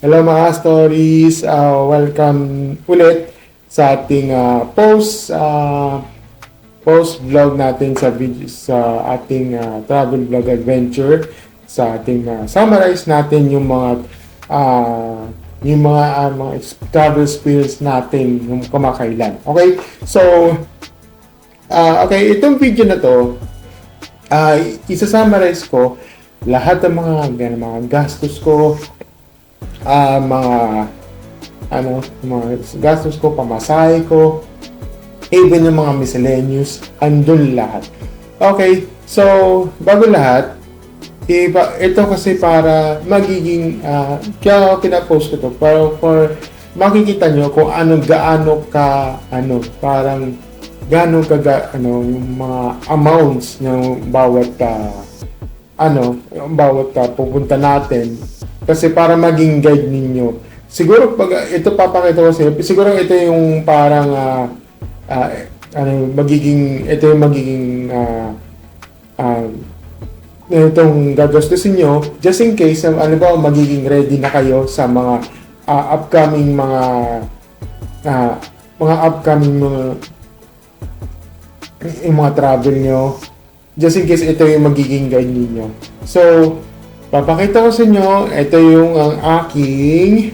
Hello mga stories, welcome ulit sa ating post vlog natin sa video, sa ating travel vlog adventure, sa ating summarize natin yung mga travel experience natin yung kamakailan. Okay? So okay, itong video na to isa-summarize ko lahat ng mga gastos ko, mga gastos ko, pamasahe ko, even yung mga miscellaneous, andun lahat. Okay, so bago lahat, ito kasi para magiging, kaya pinapost ko to, para for makikita nyo kung gaano ka, yung mga amounts ng bawat pupunta natin. Kasi para maging guide ninyo. Siguro pag ito papakita ko sa inyo, siguro ito yung parang itong gagastusin nyo just in case magiging ready na kayo sa mga upcoming yung mga travel nyo, just in case ito yung magiging guide ninyo. So papakita ko sa inyo, ito yung ang aking,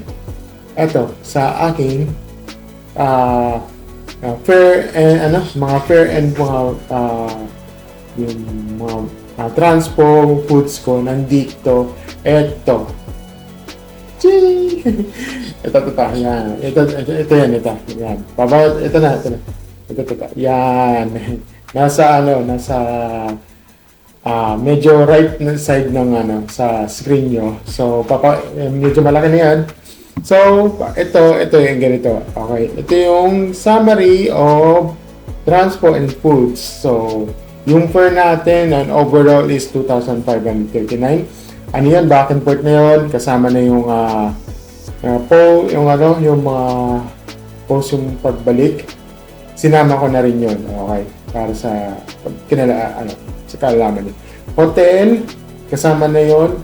transpo foods ko nandito. Ito. Yan. Yan. Ito. Yan. Nasa medyo right side ng sa screen nyo. So medyo malaki na yan. So ito yung ganito. Okay, ito yung summary of transport and foods. So yung fare natin and overall is 2,539. Ano yan, back and forth na yun, kasama na yung post yung pagbalik. Sinama ko na rin yun. Okay, para sa sa kaalaman niyo. Hotel, kasama na yon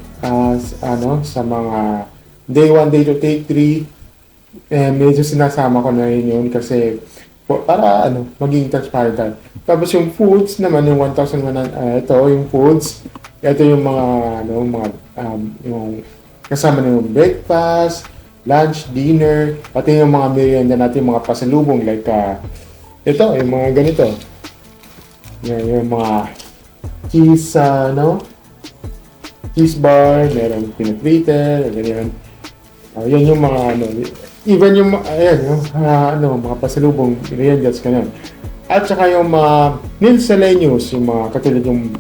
sa mga day 1, day 2, day 3. Medyo sinasama ko na rin yun kasi para maging transparent tayo. Tapos yung foods naman, yung 1,100, ito yung foods. Ito yung yung kasama na yung breakfast, lunch, dinner, pati yung mga merienda natin, yung mga pasalubong like ito, yung mga ganito. Yung mga cheese bar, meron peanut butter, ganyan. Yan yung mga even yung mga pasalubong, yan just ganun. At saka yung mga miscellaneous, yung mga katulad yung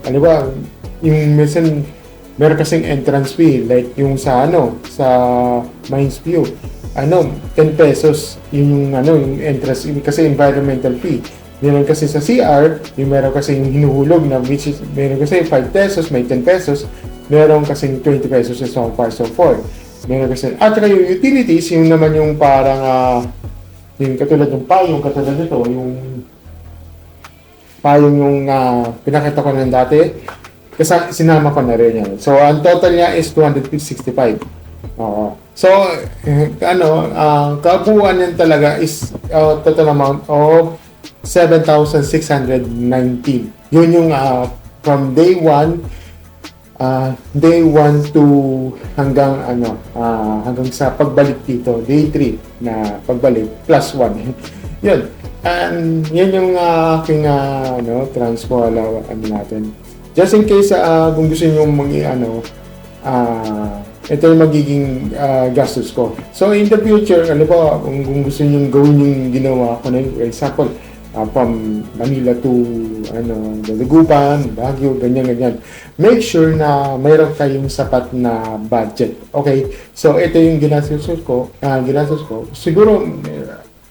yung meron kasing entrance fee like yung sa Mines View. 10 pesos yung entrance kasi environmental fee. Meron kasi sa CR, meron kasi yung hinuhulog na which is, meron kasi 5 pesos, may 10 pesos, meron kasi 20 pesos sa so far, so forth. Meron kasi, at saka yung utilities, yung naman yung parang, yung katulad ng payong, katulad nito, yung payong yung pinakita ko na dati, kasi sinama ko na rin yan. So, ang total niya is 265. So, kabuuan yan talaga is total amount of 7,619. Yun yung from day 1 to hanggang sa pagbalik dito, day 3 na pagbalik plus 1. Yun. And yan yung aking transpo natin. Just in case kung gusto niyo ito yung magiging gastos ko. So in the future, kung gusto niyo gawin yung ginawa ko na, for example, from Manila to Dagupan, Baguio, ganyan. Make sure na mayroon kayong sapat na budget. Okay? So ito yung ginastos ko. Siguro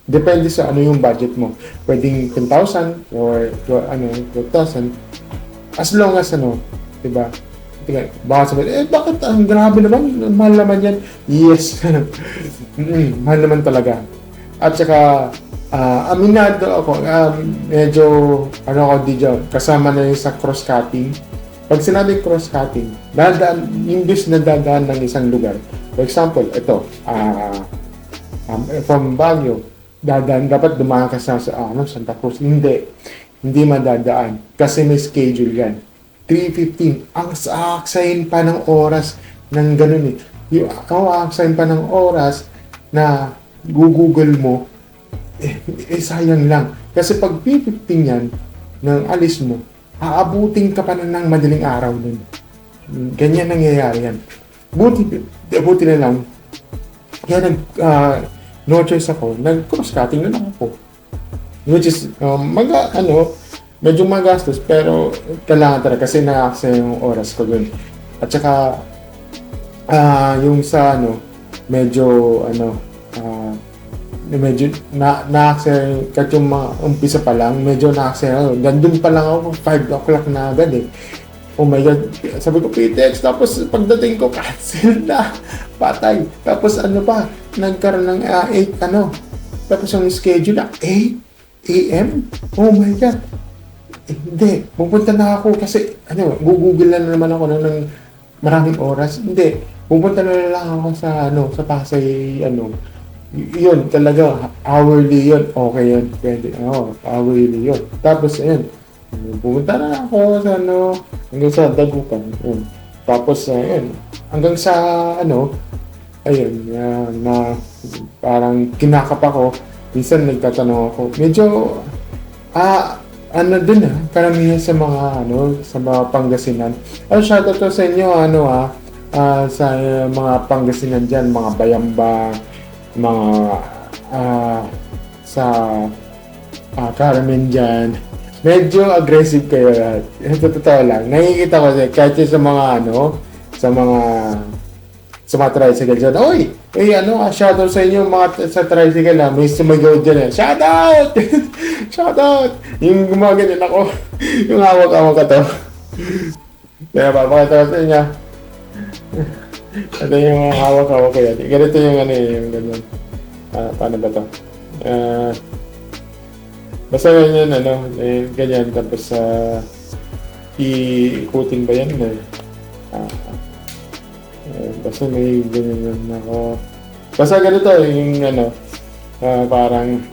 depende sa yung budget mo. Pwedeng 10,000 or 12,000 as long as diba? Baka sabihin, bakit ang grabe naman, mahal naman yan. Yes. Mahal naman talaga. At saka aminado ako, medyo kasama na yun sa cross-cutting. Pag sinabing cross-cutting, imbis na dadaan ng isang lugar, For example, ito, from Baguio, dapat dumaan ka sa Santa Cruz. Hindi madadaan kasi may schedule yan. 3:15, ang aaksayin pa ng oras ng ganun eh. Yung aaksayin pa ng oras na Google mo, sayang lang. Kasi pag 3:15 yan, ng alis mo, aabutin ka pa ng madaling araw nun. Ganyan nangyayari yan. Buti na lang, kaya no choice ako, nag-cross-cutting na lang ako. Which is, medyo magastos, pero kailangan talaga kasi na-access yung oras ko dun. At saka, yung sa, medyo na-access, kahit yung umpisa pa lang, medyo na-access, gandun pa lang ako, 5 o'clock na agad eh. Oh my God, sabi ko PTX, tapos pagdating ko, cancel na, patay. Tapos nagkaroon ng 8, tapos yung schedule na 8 AM? Oh my God. Hindi, pupunta na ako kasi, Google na naman ako ng maraming oras. Hindi, pupunta na lang ako sa, sa Pasay, yun, talaga, hourly yun, okay yun, pwede, hourly yun. Tapos, pumunta na ako sa, hanggang sa Dagupan, yun. Tapos, hanggang sa, na parang kinakap ako, minsan nagtatanong ako, medyo, karamihan sa mga, sa mga Pangasinan. Shoutout to sa inyo, sa mga Pangasinan dyan, mga Bayambang, mga, sa, Carmen dyan. Medyo aggressive kayo lahat. Ito totoo lang. Nakikita ko kahit sa mga, sa mga tricycle dyan. Oy! Shoutout sa inyo mga sa tricycle na. May sumigaw dyan eh. Shoutout! Shoutout! Yung gumaganin ako. Yung hawak-hawak ka to. Kaya papakita ko sa inyo. Ito yung hawak-hawak ko yan. Ganito yung yung ganyan. Paano ba to? Basta ganyan, ganyan. Tapos, iikutin ba yan? Basta may ganyan ako. Basta ganito, yung parang,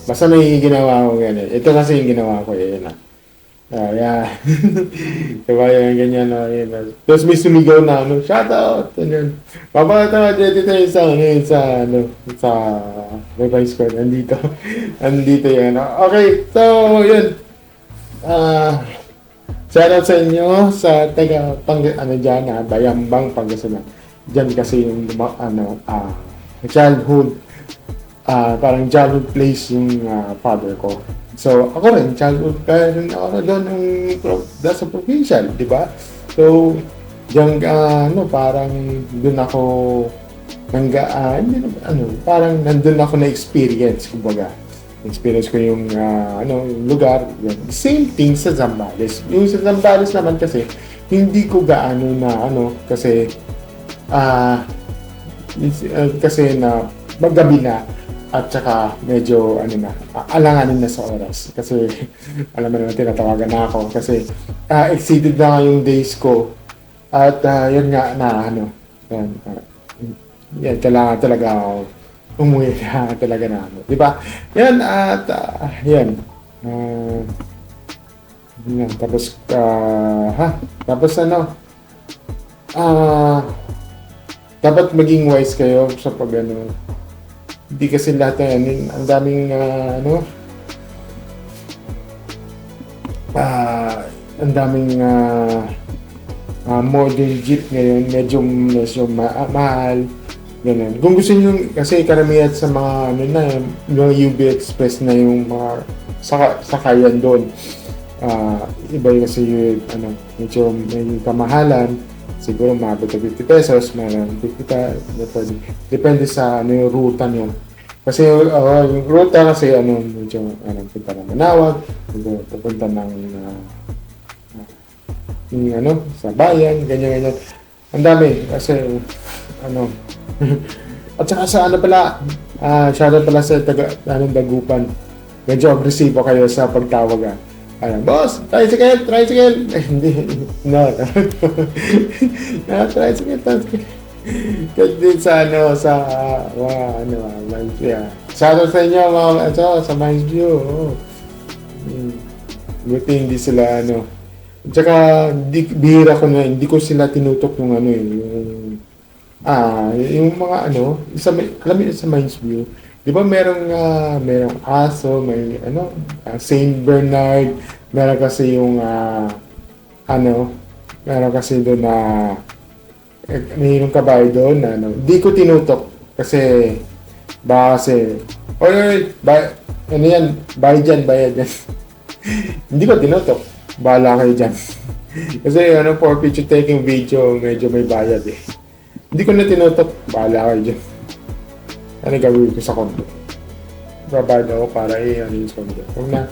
basta may ginawa ko ganyan. Ito kasi yung ginawa ko, yun yeah. Diba yung ganyan, yun. Tapos may sumigaw na, shoutout! Ganyan. Papakita nga dito sa may vice ko, nandito. Nandito yun. Okay, so, yun. Shoutout sa inyo sa taga dyan, Bayambang, Pangasinan. Diyan kasi yung childhood, parang childhood place yung father ko. So, ako rin, childhood, ako doon sa provincial, di ba? So, diyan, parang doon ako, parang nandun ako na-experience, kumbaga. Experience ko yung yung lugar. Yan. Same thing sa Zambales. Yung sa Zambales naman kasi, hindi ko gaano na kasi na magabi na at saka medyo alanganin na sa oras. Kasi alam mo naman tinatawagan na ako kasi exceeded na yung days ko. At yun nga yan, kailangan talaga ako umuwi na talaga na di ba? Yan, at yan. Yan, tapos tapos dapat maging wise kayo sa pag hindi kasi lahat ang daming ang daming modern jeep ngayon, medyo mahal. Ganun. Kung gusto niyo kasi karamihan sa mga yung UB Express na yung mga sakayan doon. Iba yung kasi medyo may kamahalan. Siguro maabot na 50 pesos, mayroon 50, depende sa yung ruta niyo. Kasi yung ruta kasi medyo punta ng Manawag, pupunta ng sa bayan, ganyan. Ang dami kasi at saka sa shoutout pala sa Dagupan. Medyo agresibo kayo sa pagtawag Ano, boss, tricycle, tricycle. Eh, hindi, no, tricycle. Kahit din sa, sa, Mines View. Shoutout sa inyo, mga, sa Mines View. Oh. Buti hindi sila, tsaka, bihira ko na, hindi ko sila tinutok yung, yung mga, alam mo sa Mines View, di ba merong aso, may, Saint Bernard, meron kasi yung, meron kasi doon na, mayroong kabayo doon na, hindi ko tinutok, kasi, bayad yan. Hindi ko tinutok, bahala kayo dyan. Kasi, for picture taking video, medyo may bayad eh. Hindi ko na tinutok, bahala kayo dyan. Ano gagawin ko sa condo? Babad ako para yung condo. Huwag na.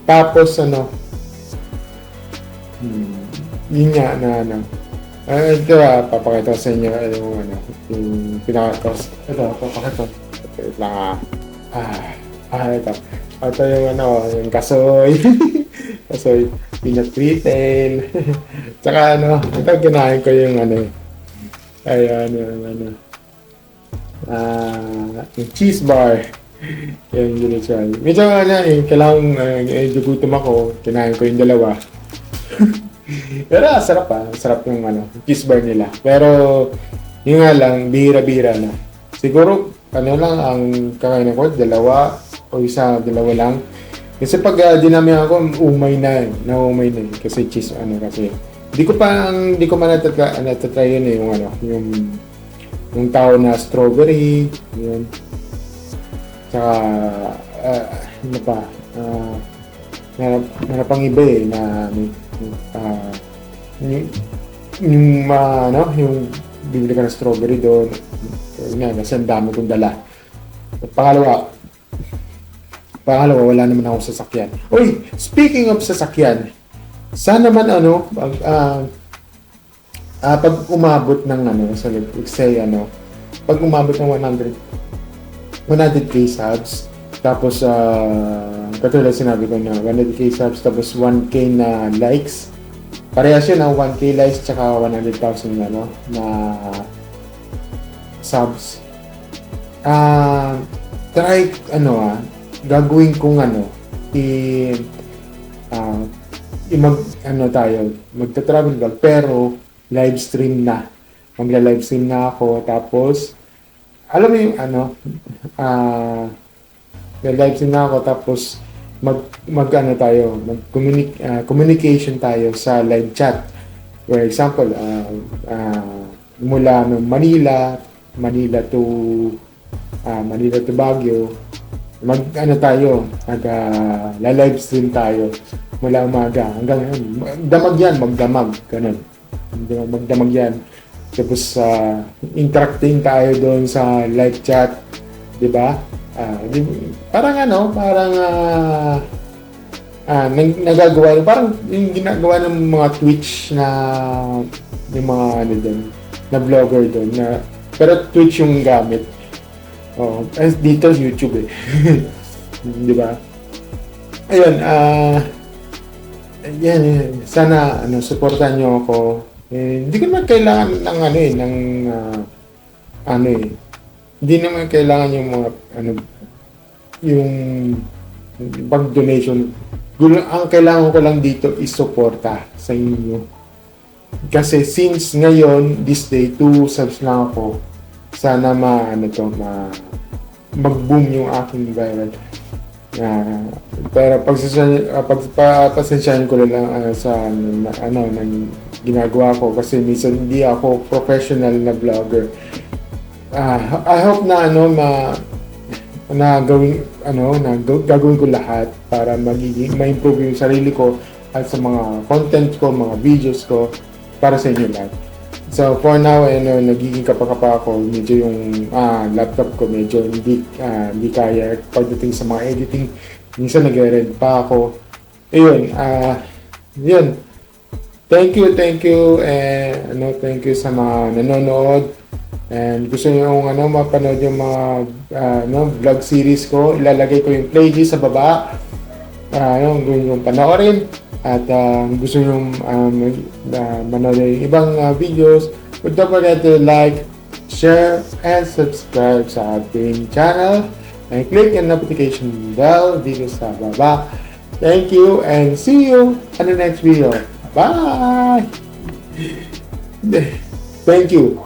Tapos yun nga ito papakita ko sa inyo yung pinakatos. Ito, papakita. Wait lang ito yung yung kasoy. Kasoy, peanut retail. Tsaka ito kinain ko yung yung cheese bar. Yung ginitsual. Medyo kailangan gutom ako. Kinain ko yung dalawa. Pero sarap sarap yung cheese bar nila. Pero yun nga lang, bihira-bihira na. Siguro lang ang kakainin ko, dalawa o dalawa lang. Kasi pag dinami ako, umay na yun. Kasi cheese kasi hindi ko man natatry yun yung tao na strawberry, yun. Tsaka meron pang iba na yung bibili ka ng strawberry doon. Kasi ang dami kong dala. Pangalawa, wala naman akong sasakyan. Uy, speaking of sasakyan, sana man pag umabot ng pag umabot ng 100k subs, tapos katulad sinabi ko na 100k subs tapos 1k na likes. Parehas yun ang 1k likes tsaka 100,000 na subs. Try gagawin kong magta-travel vlog pero live stream na. Magla-live stream na ako tapos alam mo yung live stream na ako tapos communication tayo sa live chat. For example, mula Manila to Baguio, live stream tayo mula umaga hanggang magdamag ganun. Magdamag yan. Tapos interacting tayo doon sa live chat, 'di ba? Nagagawa parang yung ginagawa ng mga Twitch na yung mga na vlogger doon na pero Twitch yung gamit. Dito YouTube eh. 'Di ba? Ayun, sana suportahan niyo ako. Hindi ko naman kailangan hindi naman kailangan yung mga yung pag-donation. Ang kailangan ko lang dito is suporta sa inyo. Kasi since ngayon, this day, 2 subs lang ako, sana mag-boom yung aking viral. Pero pagpasensyahan ko lang sa ginagawa ko kasi minsan hindi ako professional na vlogger. I hope na gagawin ko lahat para ma-improve yung sarili ko at sa mga content ko, mga videos ko para sa inyo lahat. So for now, nagiging kapakapa ako. Medyo yung laptop ko medyo hindi kaya pagdating sa mga editing. Minsan nag-red pa ako. Ayun, yun. Thank you and thank you sa mga nanonood. And gusto niyo yung mapanood yung mga vlog series ko, ilalagay ko yung playlist sa baba. Yung gusto nyo panoorin at gusto nyo manood yung ibang videos, don't forget to like, share, and subscribe sa ating channel and click yung notification bell dito sa baba. Thank you and see you on the next video. Bye! Thank you.